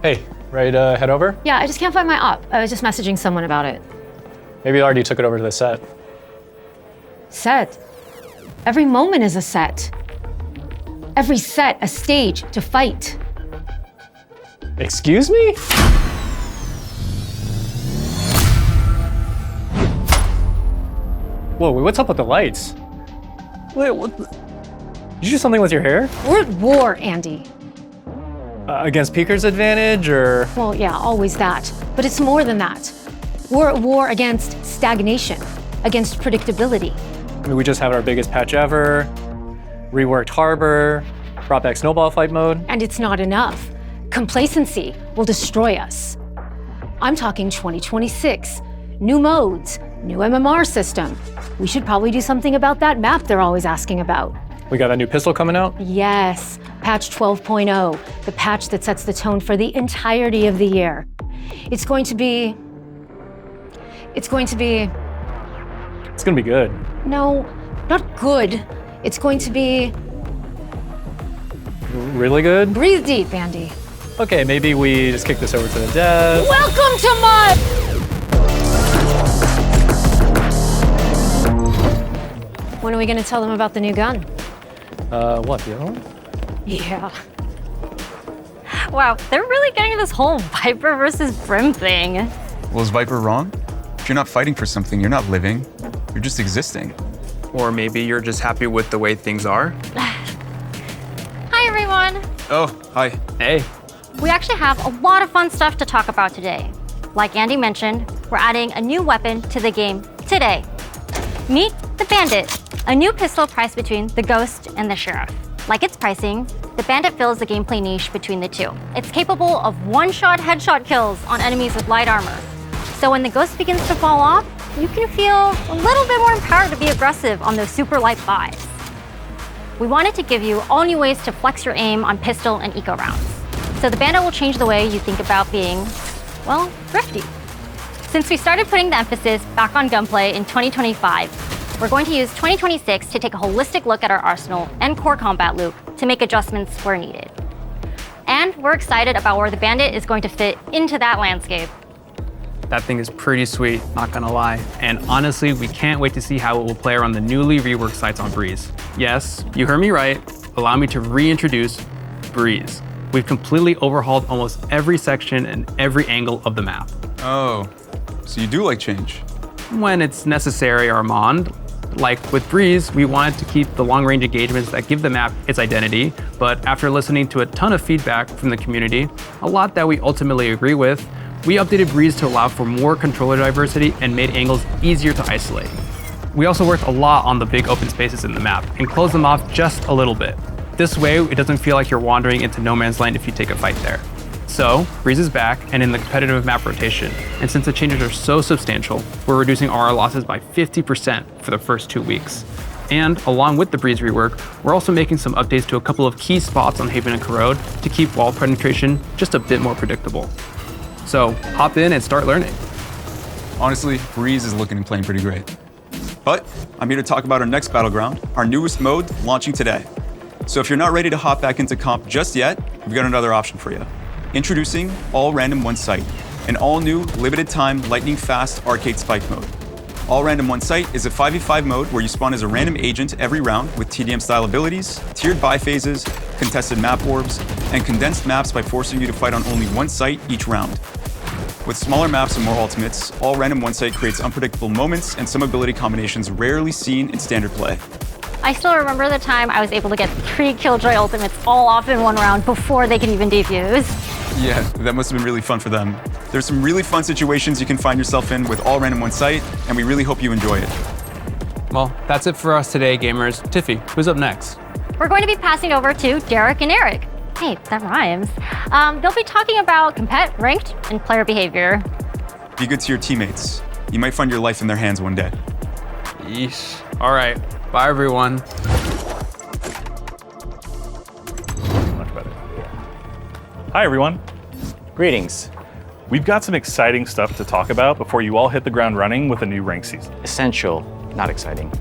Hey, ready to head over? Yeah, I just can't find my op. I was just messaging someone about it. Maybe you already took it over to the set. Set? Every moment is a set. Every set, a stage to fight. Excuse me? Whoa, what's up with the lights? Wait, what? Did you do something with your hair? We're at war, Andy. Against Peeker's advantage, or? Well, yeah, always that. But it's more than that. We're at war against stagnation, against predictability. I mean, we just had our biggest patch ever, reworked Harbor, brought back snowball fight mode. And it's not enough. Complacency will destroy us. I'm talking 2026. New modes, new MMR system. We should probably do something about that map they're always asking about. We got a new pistol coming out? Yes, patch 12.0, the patch that sets the tone for the entirety of the year. It's going to be good. No, not good. It's going to be Really good? breathe deep, Andy. Okay, maybe we just kick this over to the dev. Welcome to my... When are we gonna tell them about the new gun? What, the other one? Yeah. Wow, they're really getting this whole Viper versus Brim thing. Well, is Viper wrong? If you're not fighting for something, you're not living. You're just existing. Or maybe you're just happy with the way things are. Hi, everyone. Oh, hi. Hey. We actually have a lot of fun stuff to talk about today. Like Andy mentioned, we're adding a new weapon to the game today. Meet the Bandit, a new pistol priced between the Ghost and the Sheriff. Like its pricing, the Bandit fills the gameplay niche between the two. It's capable of one-shot headshot kills on enemies with light armor. So when the Ghost begins to fall off, you can feel a little bit more empowered to be aggressive on those super light buys. We wanted to give you all new ways to flex your aim on pistol and eco rounds. So the Bandit will change the way you think about being, well, thrifty. Since we started putting the emphasis back on gunplay in 2025, we're going to use 2026 to take a holistic look at our arsenal and core combat loop to make adjustments where needed. And we're excited about where the Bandit is going to fit into that landscape. That thing is pretty sweet, not gonna lie. And honestly, we can't wait to see how it will play around the newly reworked sights on Breeze. Yes, you heard me right. Allow me to reintroduce Breeze. We've completely overhauled almost every section and every angle of the map. Oh, so you do like change? When it's necessary, Armand. Like with Breeze, we wanted to keep the long-range engagements that give the map its identity, but after listening to a ton of feedback from the community, a lot that we ultimately agree with, we updated Breeze to allow for more controller diversity and made angles easier to isolate. We also worked a lot on the big open spaces in the map and closed them off just a little bit. This way, it doesn't feel like you're wandering into no man's land if you take a fight there. So, Breeze is back and in the competitive map rotation, and since the changes are so substantial, we're reducing RR losses by 50% for the first 2 weeks. And along with the Breeze rework, we're also making some updates to a couple of key spots on Haven and Corrode to keep wall penetration just a bit more predictable. So, hop in and start learning. Honestly, Breeze is looking and playing pretty great. But I'm here to talk about our next battleground, our newest mode launching today. So if you're not ready to hop back into comp just yet, we've got another option for you. Introducing All Random One Sight, an all-new, limited-time, lightning-fast arcade spike mode. All Random One Sight is a 5v5 mode where you spawn as a random agent every round with TDM-style abilities, tiered buy phases, contested map orbs, and condensed maps by forcing you to fight on only one site each round. With smaller maps and more ultimates, All Random One Sight creates unpredictable moments and some ability combinations rarely seen in standard play. I still remember the time I was able to get 3 Killjoy ultimates all off in one round before they could even defuse. Yeah, that must have been really fun for them. There's some really fun situations you can find yourself in with All Random One Sight, and we really hope you enjoy it. Well, that's it for us today, gamers. Tiffy, who's up next? We're going to be passing over to Derek and Eric. Hey, that rhymes. They'll be talking about compet, ranked, and player behavior. Be good to your teammates. You might find your life in their hands one day. Yeesh. All right. Bye, everyone. Much better. Hi, everyone. Greetings. We've got some exciting stuff to talk about before you all hit the ground running with a new rank season. Essential, not exciting.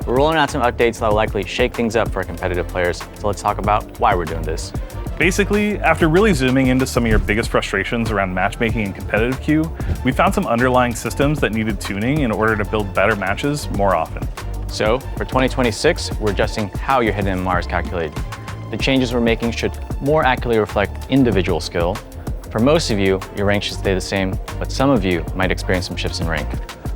We're rolling out some updates that will likely shake things up for our competitive players, so let's talk about why we're doing this. Basically, after really zooming into some of your biggest frustrations around matchmaking and competitive queue, we found some underlying systems that needed tuning in order to build better matches more often. So, for 2026, we're adjusting how your hidden MMR is calculated. The changes we're making should more accurately reflect individual skill. For most of you, your rank should stay the same, but some of you might experience some shifts in rank.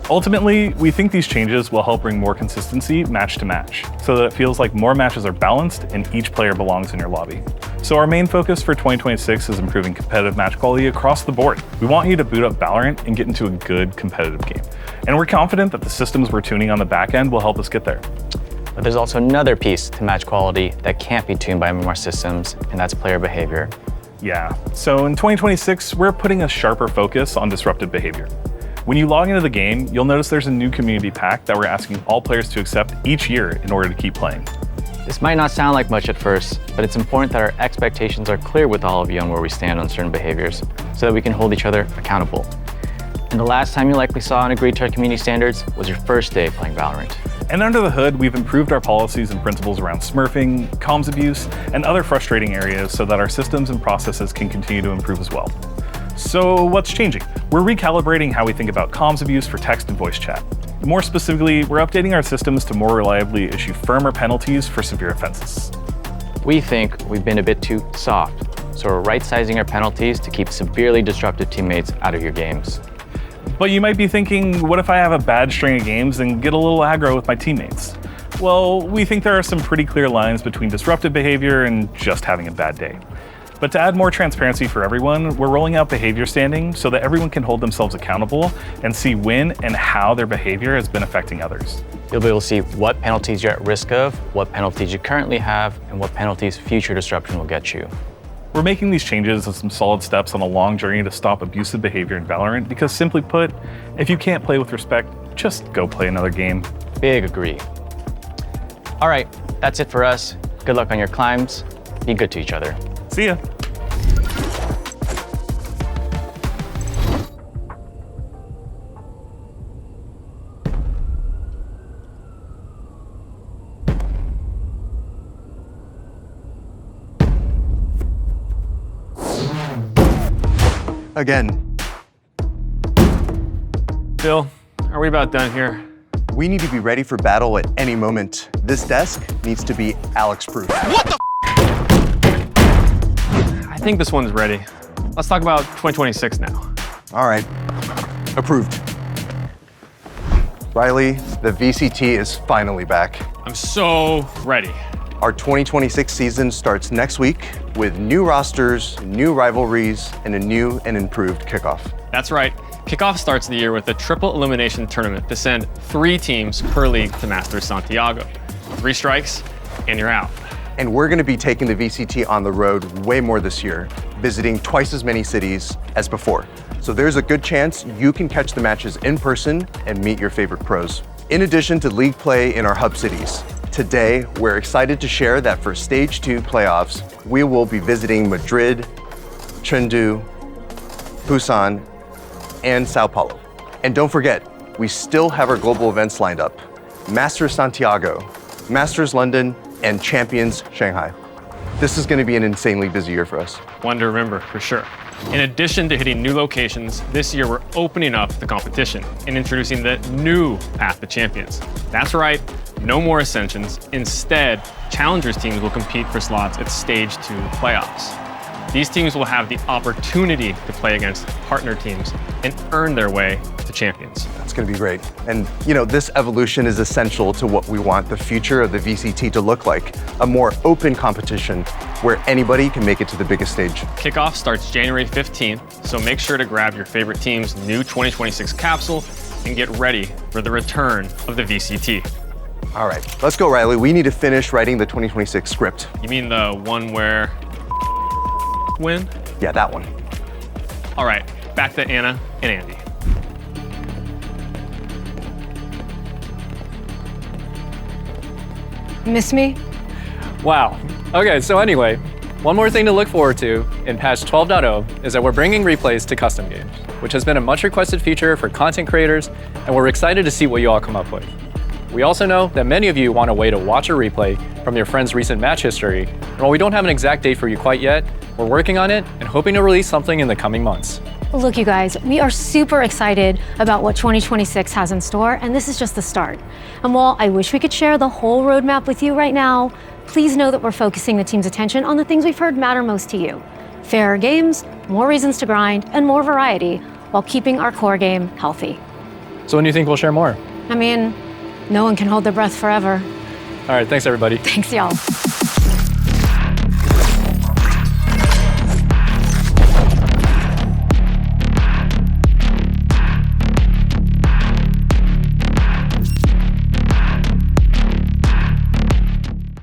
Ultimately, we think these changes will help bring more consistency match to match, so that it feels like more matches are balanced and each player belongs in your lobby. So our main focus for 2026 is improving competitive match quality across the board. We want you to boot up Valorant and get into a good competitive game. And we're confident that the systems we're tuning on the back end will help us get there. But there's also another piece to match quality that can't be tuned by MMR systems, and that's player behavior. Yeah, so in 2026, we're putting a sharper focus on disruptive behavior. When you log into the game, you'll notice there's a new community pack that we're asking all players to accept each year in order to keep playing. This might not sound like much at first, but it's important that our expectations are clear with all of you on where we stand on certain behaviors, so that we can hold each other accountable. And the last time you likely saw and agreed to our community standards was your first day playing Valorant. And under the hood, we've improved our policies and principles around smurfing, comms abuse, and other frustrating areas so that our systems and processes can continue to improve as well. So what's changing? We're recalibrating how we think about comms abuse for text and voice chat. More specifically, we're updating our systems to more reliably issue firmer penalties for severe offenses. We think we've been a bit too soft, so we're right-sizing our penalties to keep severely disruptive teammates out of your games. But you might be thinking, what if I have a bad string of games and get a little aggro with my teammates? Well, we think there are some pretty clear lines between disruptive behavior and just having a bad day. But to add more transparency for everyone, we're rolling out behavior standing so that everyone can hold themselves accountable and see when and how their behavior has been affecting others. You'll be able to see what penalties you're at risk of, what penalties you currently have, and what penalties future disruption will get you. We're making these changes as some solid steps on a long journey to stop abusive behavior in Valorant because simply put, if you can't play with respect, just go play another game. Big agree. All right, that's it for us. Good luck on your climbs. Be good to each other. See ya. Again. Bill, are we about done here? We need to be ready for battle at any moment. This desk needs to be Alex-proof. What the I think this one's ready. Let's talk about 2026 now. All right, approved. Riley, the VCT is finally back. I'm so ready. Our 2026 season starts next week with new rosters, new rivalries, and a new and improved kickoff. That's right. Kickoff starts the year with a triple elimination tournament to send 3 teams per league to Masters Santiago. 3 strikes, and you're out. And we're gonna be taking the VCT on the road way more this year, visiting twice as many cities as before. So there's a good chance you can catch the matches in person and meet your favorite pros. In addition to league play in our hub cities, today we're excited to share that for Stage 2 playoffs, we will be visiting Madrid, Chengdu, Busan, and Sao Paulo. And don't forget, we still have our global events lined up. Masters Santiago, Masters London, and Champions Shanghai. This is gonna be an insanely busy year for us. One to remember, for sure. In addition to hitting new locations, this year we're opening up the competition and introducing the new Path to Champions. That's right, no more Ascensions. Instead, Challengers teams will compete for slots at Stage 2 playoffs. These teams will have the opportunity to play against partner teams and earn their way to Champions. It's gonna be great. And you know, this evolution is essential to what we want the future of the VCT to look like. A more open competition where anybody can make it to the biggest stage. Kickoff starts January 15th, so make sure to grab your favorite team's new 2026 capsule and get ready for the return of the VCT. All right, let's go, Riley. We need to finish writing the 2026 script. You mean the one where win? Yeah, that one. All right, back to Anna and Andy. Miss me? Wow. Okay, so anyway, one more thing to look forward to in patch 12.0 is that we're bringing replays to custom games, which has been a much requested feature for content creators, and we're excited to see what you all come up with. We also know that many of you want a way to watch a replay from your friend's recent match history, and while we don't have an exact date for you quite yet, we're working on it and hoping to release something in the coming months. Look, you guys, we are super excited about what 2026 has in store, and this is just the start. And while I wish we could share the whole roadmap with you right now, please know that we're focusing the team's attention on the things we've heard matter most to you. Fairer games, more reasons to grind, and more variety, while keeping our core game healthy. So when do you think we'll share more? I mean, no one can hold their breath forever. All right, thanks everybody. Thanks, y'all.